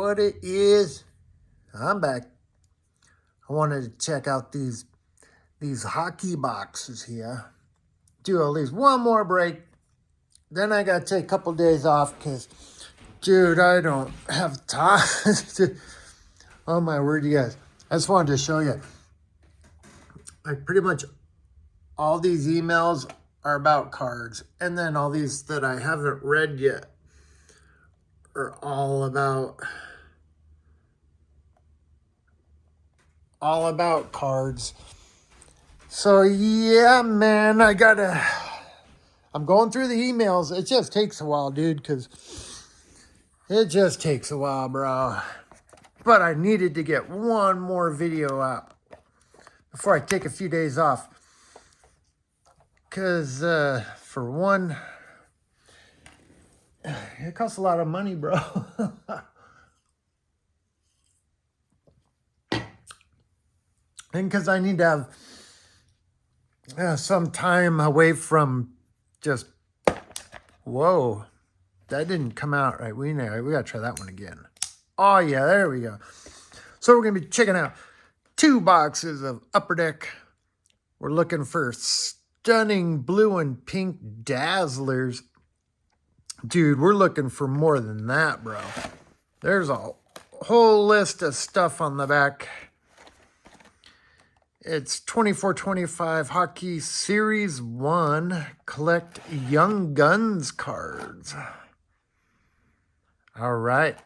what it is? I'm back. I wanted to check out these hockey boxes here. Do at least one more break. Then I gotta take a couple days off because, dude, I don't have time. Oh my word, you guys! I just wanted to show you. Like pretty much all these emails are about cards, and then all these that I haven't read yet are all about cards. So yeah, man, I'm going through the emails. It just takes a while, dude, because it just takes a while, bro. But I needed to get one more video out before I take a few days off. Because, for one, it costs a lot of money, bro. And because I need to have some time away from just, whoa, that didn't come out right. We got to try that one again. Oh, yeah, there we go. So we're going to be checking out 2 boxes of Upper Deck. We're looking for stunning blue and pink dazzlers. Dude, we're looking for more than that, bro. There's a whole list of stuff on the back. It's 24-25 Hockey Series 1 Collect Young Guns cards. All right.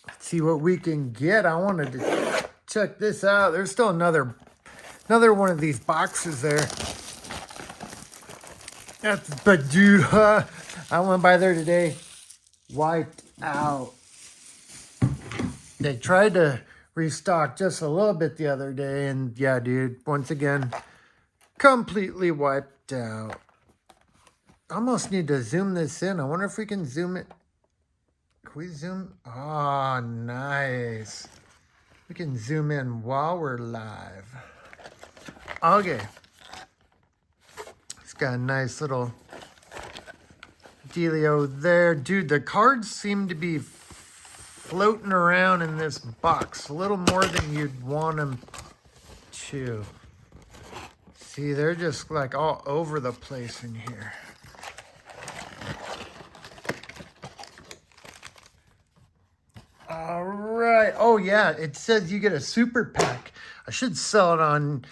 Let's see what we can get. I wanted to check this out. There's still another one of these boxes there. But dude, I went by there today. Wiped out. They tried to restock just a little bit the other day, and yeah, dude, once again, completely wiped out. Almost need to zoom this in. I wonder if we can zoom it. Can we zoom? Oh, nice. We can zoom in while we're live. Okay. It's got a nice little dealio there. Dude, the cards seem to be floating around in this box a little more than you'd want them to. See, they're just like all over the place in here. All right. Oh yeah, it says you get a super pack. I should sell it on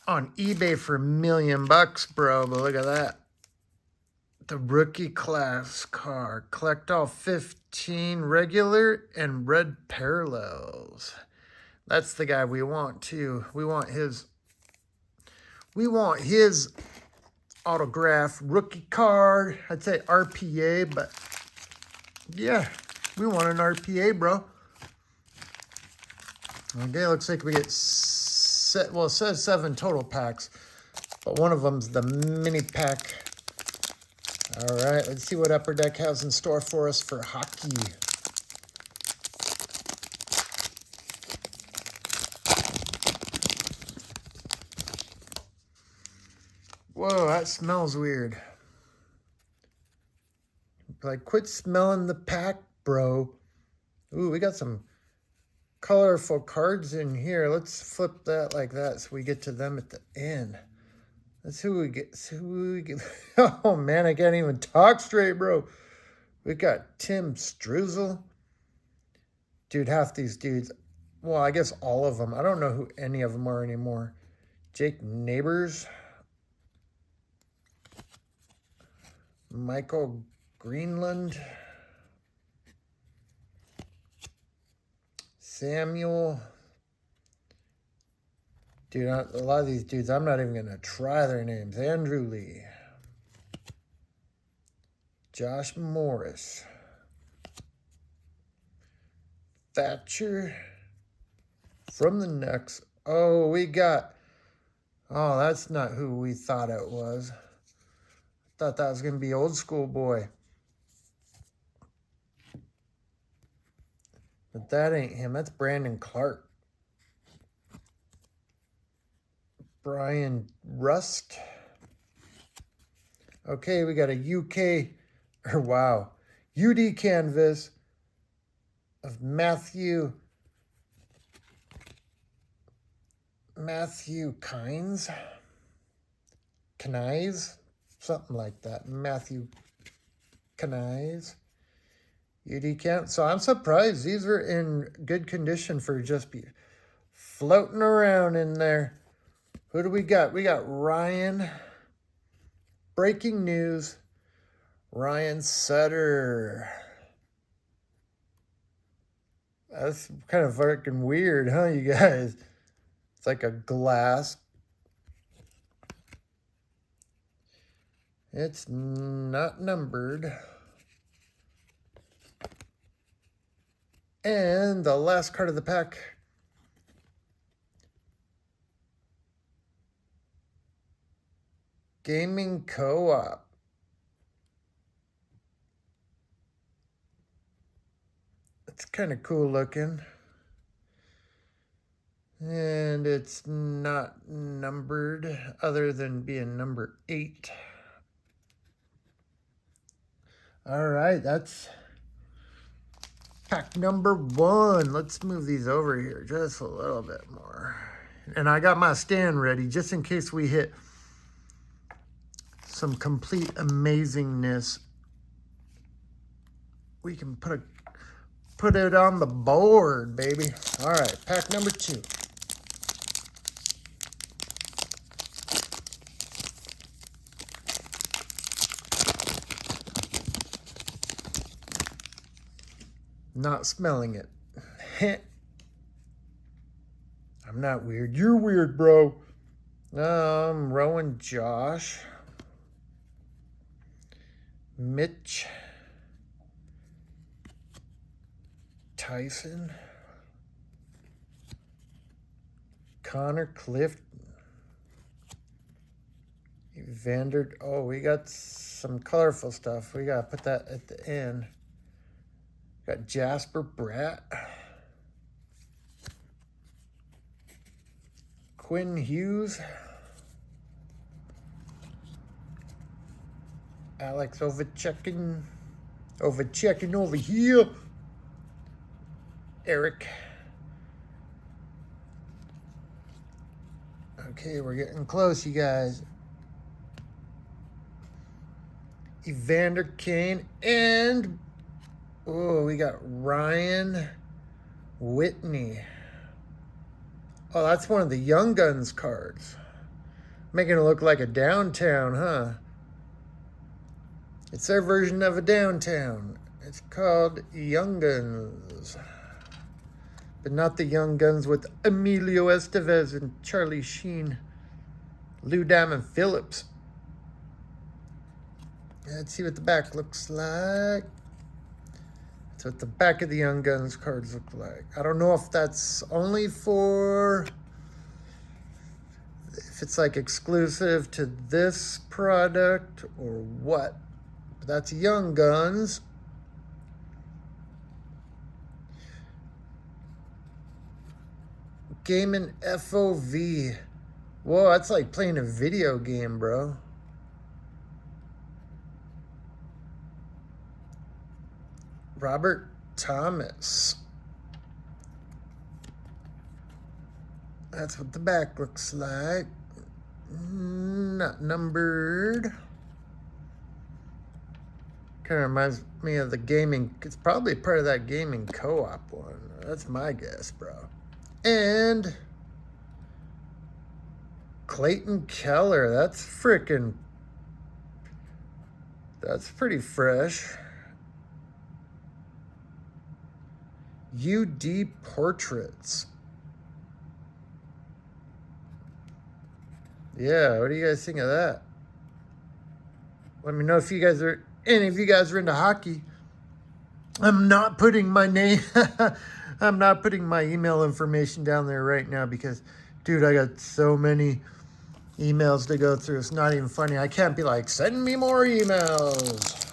eBay for $1 million, bro. But look at that. The rookie class card. Collect all 15 regular and red parallels. That's the guy we want too. We want his autograph rookie card. I'd say RPA, but yeah, we want an RPA, bro. Okay, looks like we get well, it says 7 total packs, but one of them's the mini pack. All right, let's see what Upper Deck has in store for us for hockey. Whoa, that smells weird. Like, quit smelling the pack, bro. Ooh, we got some colorful cards in here. Let's flip that like that so we get to them at the end. That's who we get. Oh, man, I can't even talk straight, bro. We got Tim Struzel. Dude, half these dudes. Well, I guess all of them. I don't know who any of them are anymore. Jake Neighbors. Michael Greenland. Samuel. Dude, a lot of these dudes, I'm not even going to try their names. Andrew Lee. Josh Morris. Thatcher. From the Knicks. Oh, we got... Oh, that's not who we thought it was. Thought that was going to be Old School Boy. But that ain't him. That's Brandon Clark. Brian Rust. Okay, we got a UD canvas of Matthew Kines, something like that. Matthew Kines, UD Kent. So I'm surprised these are in good condition for just be floating around in there. Who do we got? We got Ryan. Breaking news. Ryan Sutter. That's kind of fucking weird, huh, you guys? It's like a glass. It's not numbered. And the last card of the pack. Gaming Co-op. It's kind of cool looking. And it's not numbered other than being number 8. All right, that's pack number 1. Let's move these over here just a little bit more. And I got my stand ready just in case we hit some complete amazingness. We can put it on the board, baby. All right, pack number 2. Not smelling it. I'm not weird. You're weird, bro. Rowan Josh. Mitch. Tyson. Connor Clifton. Evander. Oh, we got some colorful stuff. We got to put that at the end. Got Jasper Bratt. Quinn Hughes. Alex Ovechkin over here. Eric. Okay, we're getting close, you guys. Evander Kane and we got Ryan Whitney. Oh, that's one of the Young Guns cards. Making it look like a downtown, huh? It's their version of a downtown. It's called Young Guns. But not the Young Guns with Emilio Estevez and Charlie Sheen. Lou Diamond Phillips. Let's see what the back looks like. That's what the back of the Young Guns cards look like. I don't know if that's only for... if it's like exclusive to this product or what. But that's Young Guns. Gaming FOV. Whoa, that's like playing a video game, bro. Robert Thomas. That's what the back looks like. Not numbered. Kind of reminds me of the gaming. It's probably part of that Gaming Co-op one. That's my guess, bro. And Clayton Keller. That's pretty fresh. UD Portraits. Yeah, what do you guys think of that? Let me know if you guys are, any of you guys are into hockey. I'm not putting my name, I'm not putting my email information down there right now because, dude, I got so many emails to go through. It's not even funny. I can't be like, send me more emails.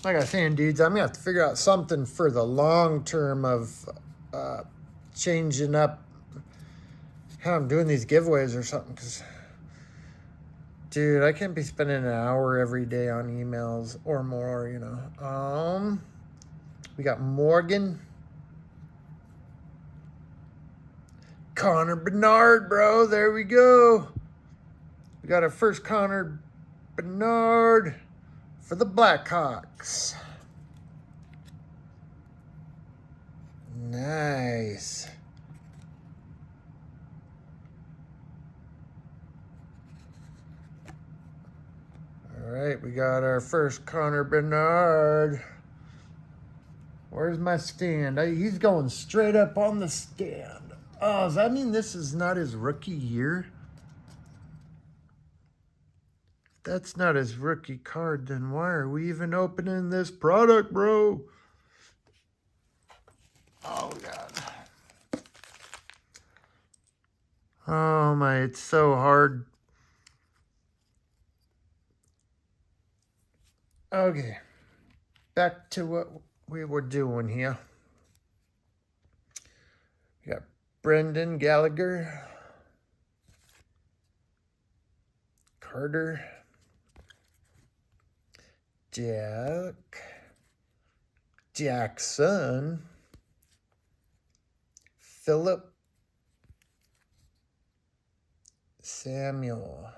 Like I was saying, dudes, I'm going to have to figure out something for the long term of changing up how I'm doing these giveaways or something. Because Dude, I can't be spending an hour every day on emails or more, you know. We got Morgan. Connor Bernard, bro. There we go. We got our first Connor Bernard for the Blackhawks. Nice. All right, we got our first Connor Bernard. Where's my stand? He's going straight up on the stand. Oh, does that mean this is not his rookie year? If that's not his rookie card, then why are we even opening this product, bro? Oh, God. Oh, my, it's so hard. Okay. Back to what we were doing here. We got Brendan Gallagher. Carter. Jackson. Philip. Samuel.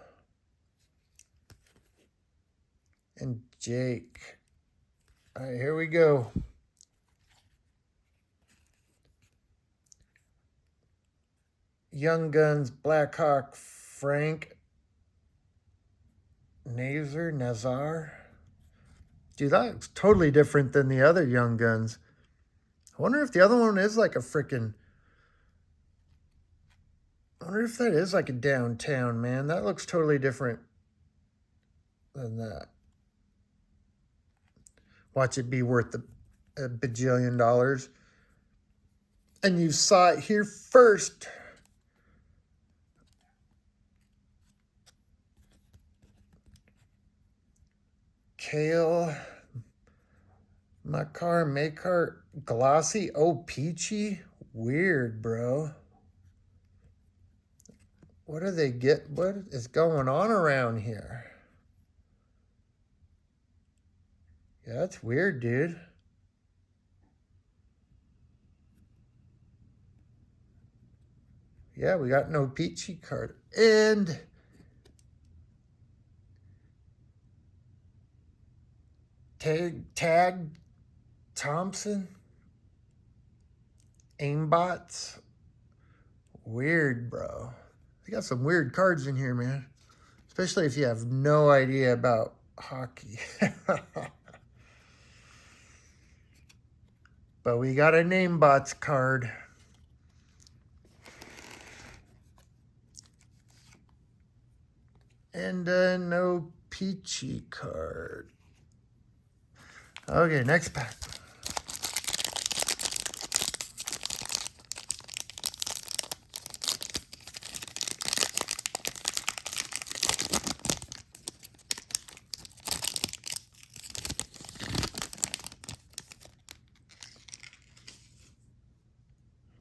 And Jake. All right, here we go. Young Guns, Blackhawk, Frank Nazar. Dude, that looks totally different than the other Young Guns. I wonder if the other one is like a freaking... I wonder if that is like a downtown, man. That looks totally different than that. Watch it be worth a bajillion dollars. And you saw it here first. Kale, Makar, Glossy, oh, Peachy. Weird, bro. What do they get? What is going on around here? Yeah, that's weird, dude. Yeah, we got no Peachy card. And Tag Thompson. Aimbots. Weird, bro. They got some weird cards in here, man. Especially if you have no idea about hockey. But we got a Namebots card. And no Peachy card. Okay, next pack.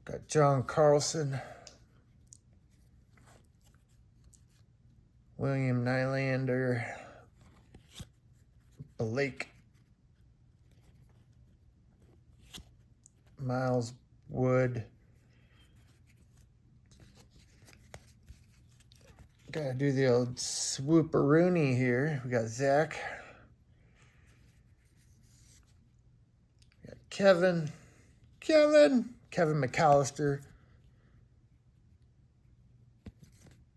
Got John Carlson. William Nylander. Blake. Miles Wood. Gotta do the old swooperoonie here. We got Zach. We got Kevin McAllister.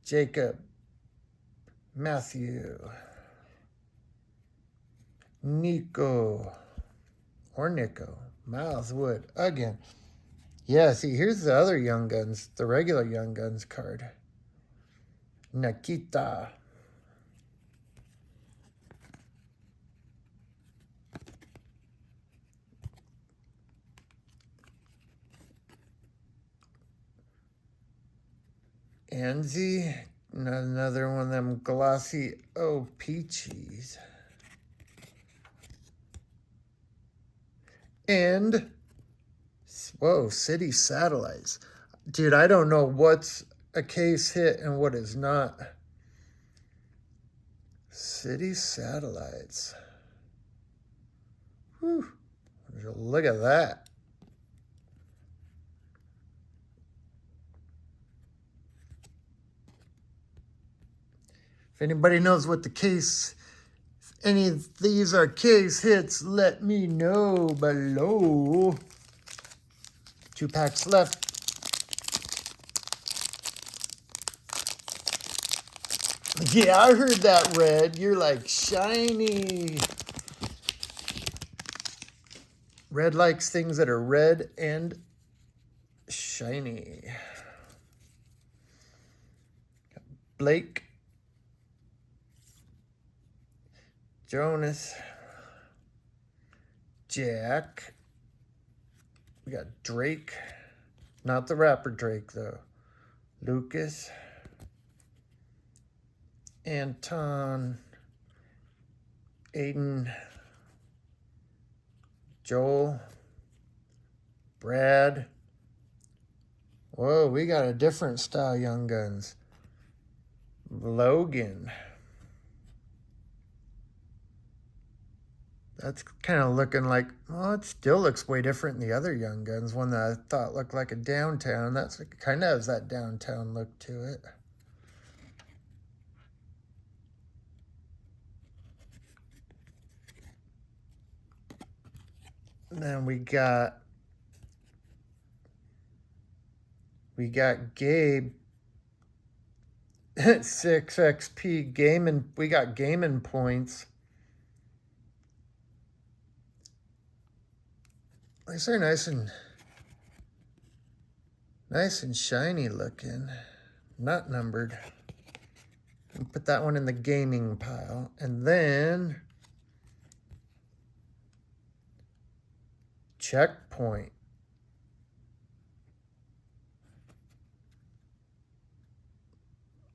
Jacob. Matthew. Nico. Miles Wood again. Yeah, see, here's the other Young Guns, the regular Young Guns card. Nikita. Anzi. Another one of them glossy Peachies. And, whoa, City Satellites. Dude, I don't know what's a case hit and what is not. City Satellites. Whew. Look at that. If anybody knows what the case, if any of these are case hits, let me know below. 2 packs left. Yeah, I heard that, Red. You're like shiny. Red likes things that are red and shiny. Blake. Jonas. Jack. We got Drake. Not the rapper Drake, though. Lucas. Anton. Aiden. Joel. Brad. Whoa, we got a different style Young Guns. Logan. That's kind of looking like, well, it still looks way different than the other Young Guns. One that I thought looked like a downtown. That's kind of has that downtown look to it. And then we got Gabe. 6 XP gaming. We got gaming points. These are nice and shiny looking. Not numbered. I'll put that one in the gaming pile. And then Checkpoint.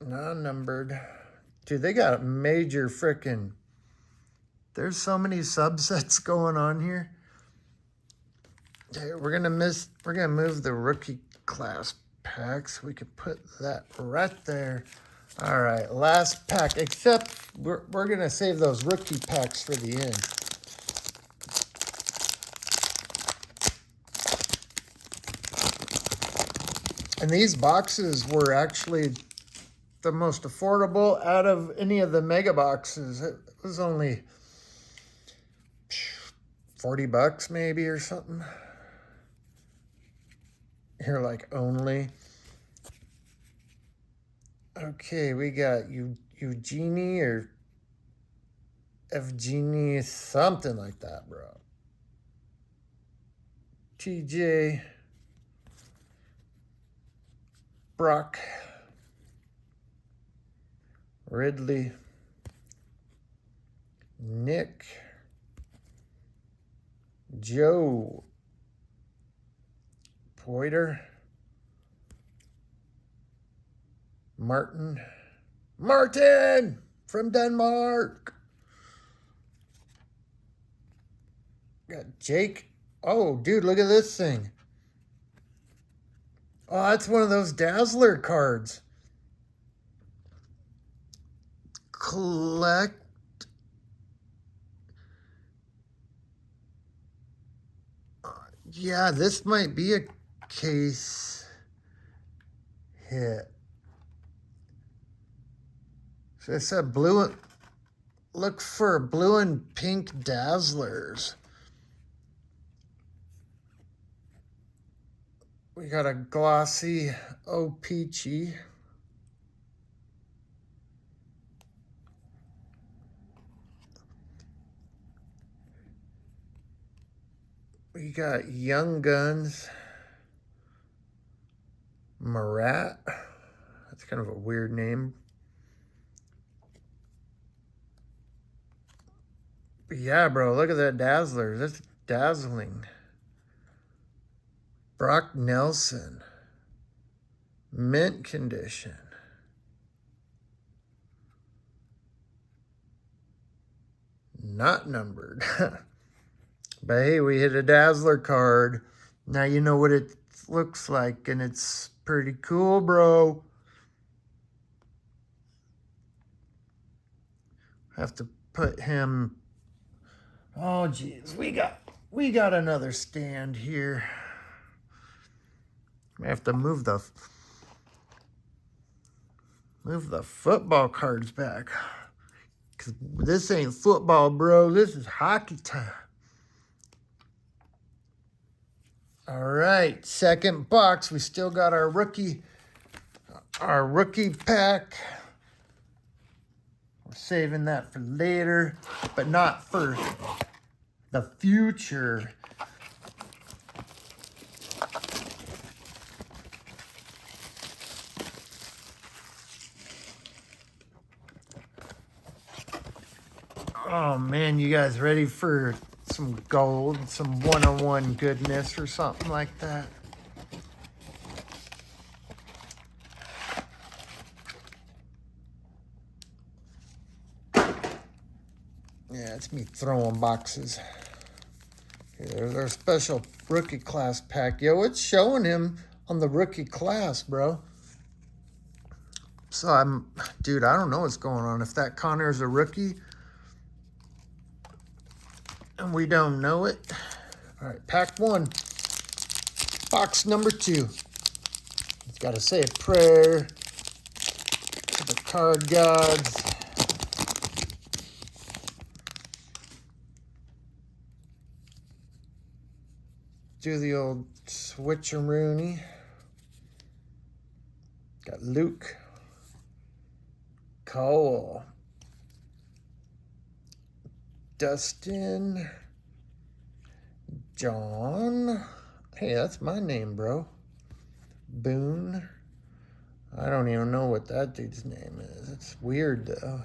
Non-numbered. Dude, they got a major frickin'. There's so many subsets going on here. Okay, we're gonna move the rookie class packs. We could put that right there. All right, last pack. Except we're gonna save those rookie packs for the end. And these boxes were actually the most affordable out of any of the mega boxes. It was only $40 maybe or something. Here, like only. Okay, we got Eugenie or Evgenie, something like that, bro. TJ. Brock. Ridley. Nick. Joe. Poiter. Martin from Denmark. Got Jake. Oh, dude, look at this thing. Oh, that's one of those Dazzler cards. Collect. Yeah, this might be a case hit. So it said blue. Look for blue and pink Dazzlers. We got a glossy O-Peachy. We got Young Guns. Marat. That's kind of a weird name. But yeah, bro, look at that Dazzler. That's dazzling. Brock Nelson. Mint condition. Not numbered. But hey, we hit a Dazzler card. Now you know what it looks like, and it's pretty cool, bro. Have to put him. Oh, geez, we got another stand here. I have to move the football cards back. Cause this ain't football, bro. This is hockey time. All right, second box. We still got our rookie pack. We're saving that for later, but not for the future. Oh man, you guys ready for some gold, some one-on-one goodness or something like that? Yeah, it's me throwing boxes. Here, there's our special rookie class pack. Yo, it's showing him on the rookie class, bro. So dude, I don't know what's going on. If that Connor's a rookie and we don't know it. All right, pack 1, box number 2. It's got to say a prayer to the card gods. Do the old switcheroony. Got Luke, Cole, Dustin, John. Hey, that's my name, bro. Boone. I don't even know what that dude's name is. It's weird, though.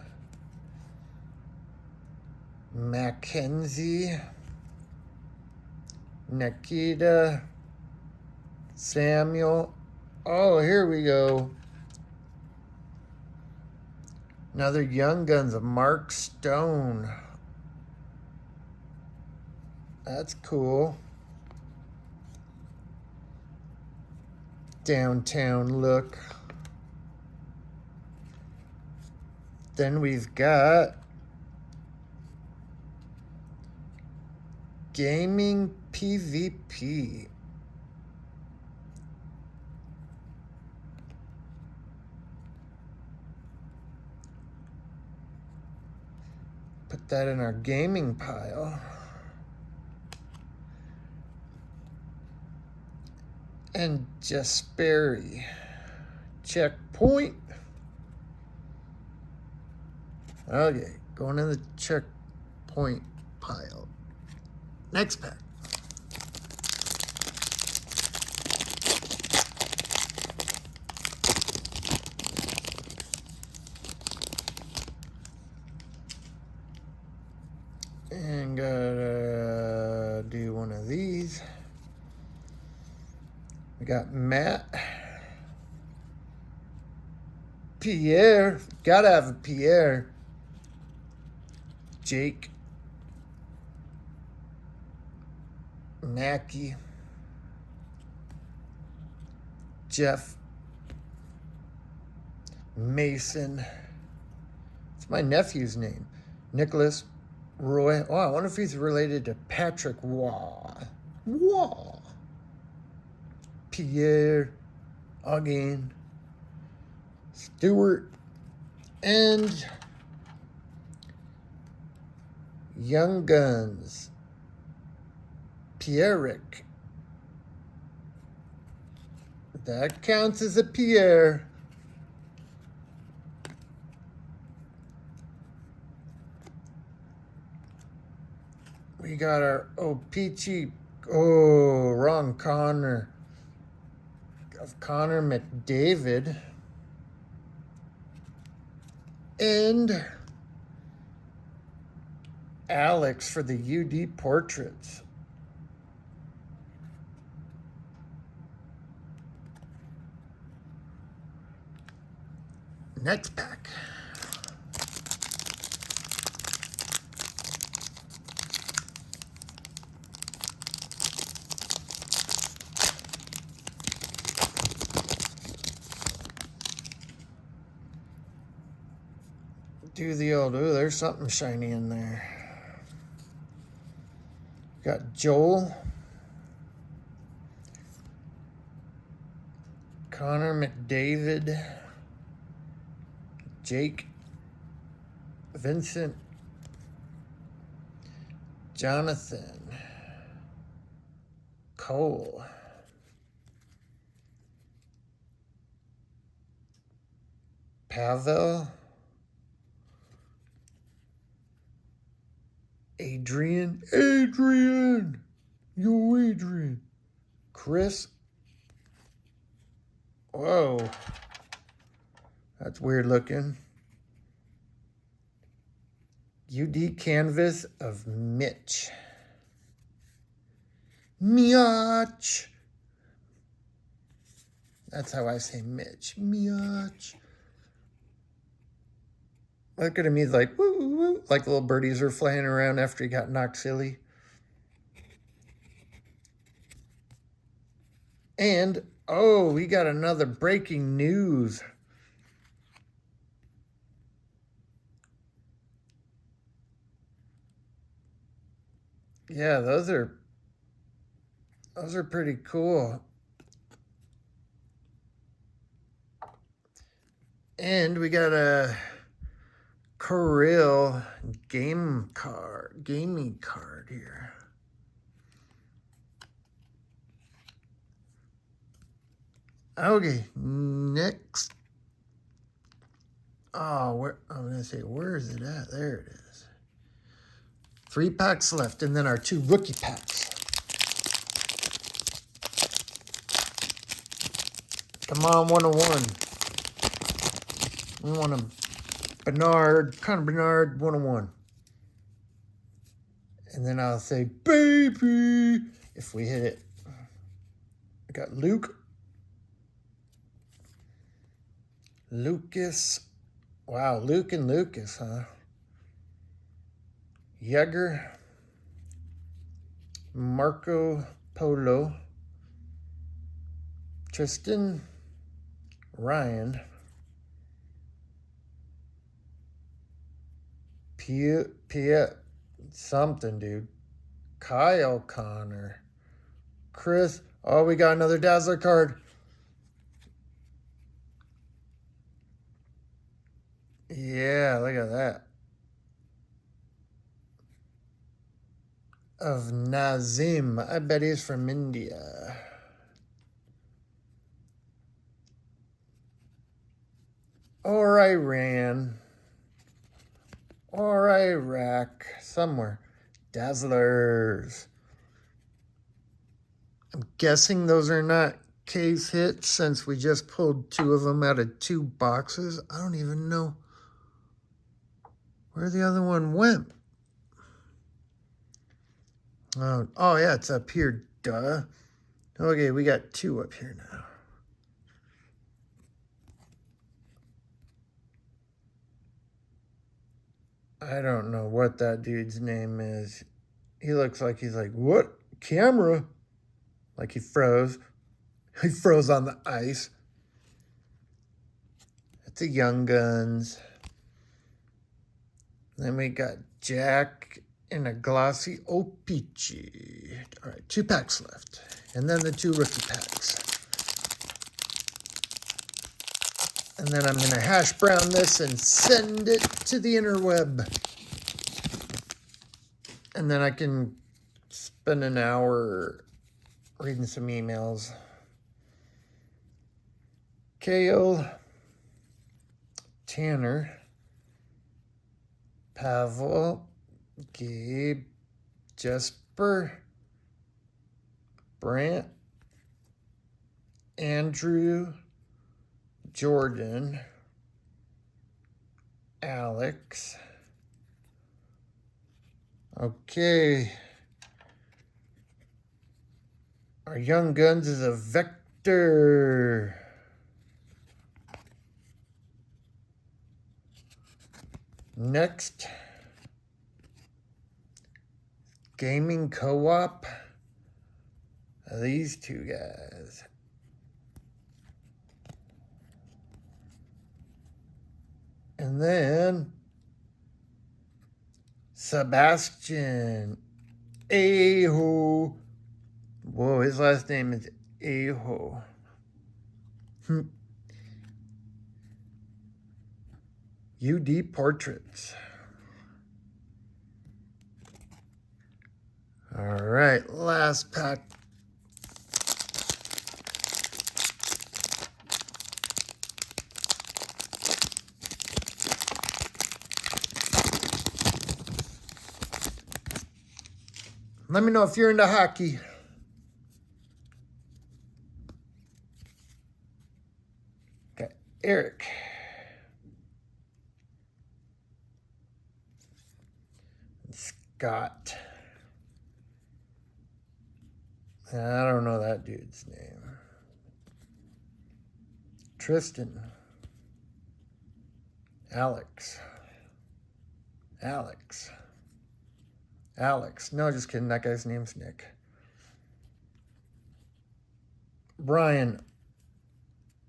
Mackenzie. Nikita. Samuel. Oh, here we go. Another Young Guns of Mark Stone. That's cool. Downtown look. Then we've got Gaming PvP. Put that in our gaming pile. And Jesperi. Checkpoint. Okay, going in the checkpoint pile. Next pack. And gotta do one of these. We got Matt. Pierre. Gotta have a Pierre. Jake. Mackie. Jeff. Mason. It's my nephew's name. Nicholas. Roy. Oh, I wonder if he's related to Patrick Waugh. Waugh. Pierre. Again. Stewart. And Young Guns. Pierrick. That counts as a Pierre. We got our Peachy. Oh, wrong Connor. Of Connor McDavid. And Alex for the UD portraits. Next pack. do the old, oh, there's something shiny in there. Got Joel, Connor McDavid, Jake, Vincent, Jonathan, Cole, Pavel, Adrian, yo Adrian, Chris, whoa, that's weird looking. UD canvas of Mitch. Miach. That's how I say Mitch. Miach. Look at him, he's like, woo, woo, woo, like little birdies are flying around after he got knocked silly. And, oh, we got another breaking news. Yeah, those are pretty cool. And we got a Kirill gaming card here. Okay, next. Oh, I'm gonna say, where is it at? There it is. 3 packs left, and then our 2 rookie packs. Come on, 101. We want a Connor Bernard 101. And then I'll say, baby, if we hit it. I got Luke. Lucas. Wow, Luke and Lucas, huh? Yeager. Marco Polo. Tristan. Ryan. Piet. Something, dude. Kyle Connor. Chris. Oh, we got another Dazzler card. Yeah, look at that. Of Nazim. I bet he's from India. Or Iran. Or Iraq. Somewhere. Dazzlers. I'm guessing those are not case hits since we just pulled 2 of them out of 2 boxes. I don't even know where the other one went. Oh yeah, it's up here, duh. Okay, we got 2 up here now. I don't know what that dude's name is. He looks like he's like, what? Camera? Like he froze. He froze on the ice. It's a Young Guns. Then we got Jack in a glossy O-Peachy. All right, 2 packs left. And then the 2 rookie packs. And then I'm going to hash brown this and send it to the interweb. And then I can spend an hour reading some emails. Kale, Tanner, Pavel, Gabe, Jesper, Brant, Andrew, Jordan, Alex. Okay. Our Young Guns is a Vector. Next, Gaming Co-op. These 2 guys. And then Sebastian Aho. Whoa, his last name is Aho. UD Portraits. All right, last pack. Let me know if you're into hockey. Got Eric. Scott. I don't know that dude's name. Tristan. Alex. No, just kidding. That guy's name's Nick. Brian.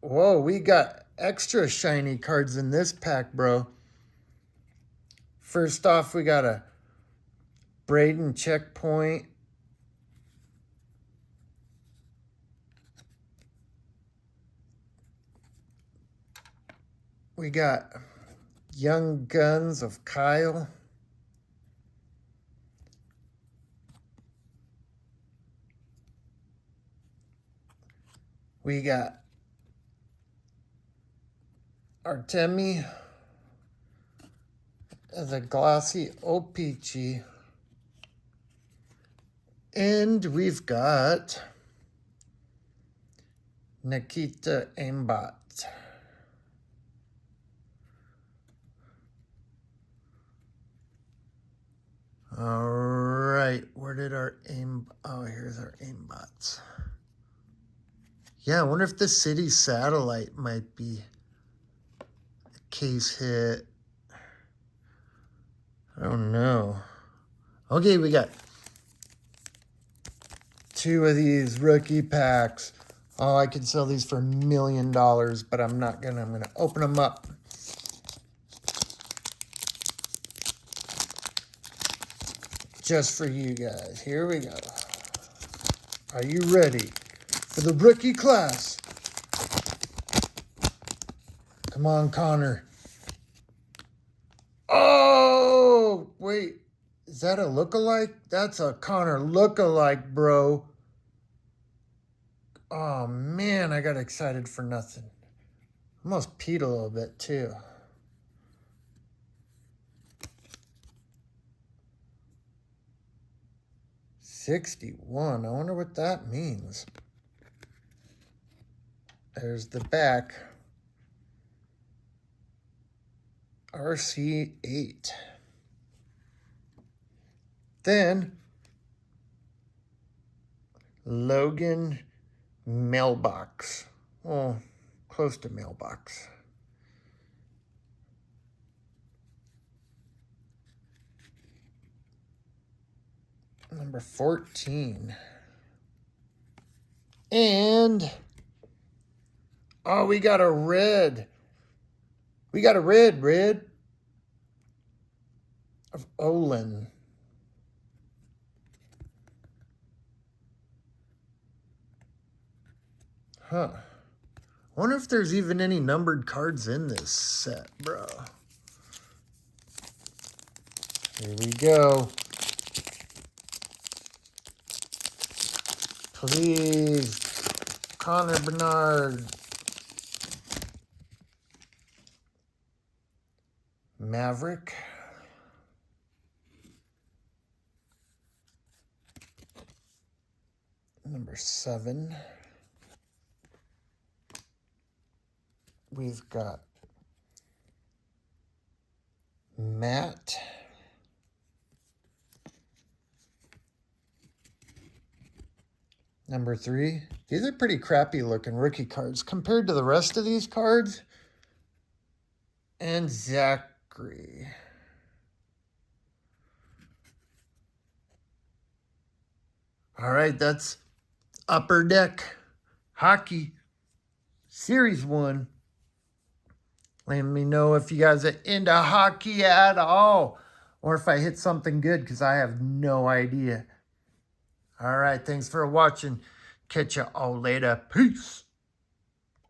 Whoa, we got extra shiny cards in this pack, bro. First off, we got a Braden Checkpoint. We got Young Guns of Kyle. We got Artemi as a glossy O-Peachy. And we've got Nikita Aimbot. All right, where did our oh, here's our aimbots. Yeah, I wonder if the city satellite might be a case hit. I don't know. Okay, we got 2 of these rookie packs. Oh, I could sell these for $1 million, but I'm not gonna. I'm gonna open them up. Just for you guys. Here we go. Are you ready for the rookie class? Come on, Connor. Oh, wait. Is that a lookalike? That's a Connor lookalike, bro. Oh, man, I got excited for nothing. Almost peed a little bit, too. $61. I wonder what that means. There's the back. RC8. Then Logan Mailbox. Oh, close to Mailbox. Number 14. And, oh, we got a red. We got a red of Olin. Huh. I wonder if there's even any numbered cards in this set, bro. Here we go. Please, Connor Bernard. Maverick. Number 7. We've got Matt. Number 3. These are pretty crappy looking rookie cards compared to the rest of these cards. And Zachary. All right, that's Upper Deck Hockey Series 1. Let me know if you guys are into hockey at all. or if I hit something good, because I have no idea. All right, thanks for watching. Catch you all later. Peace.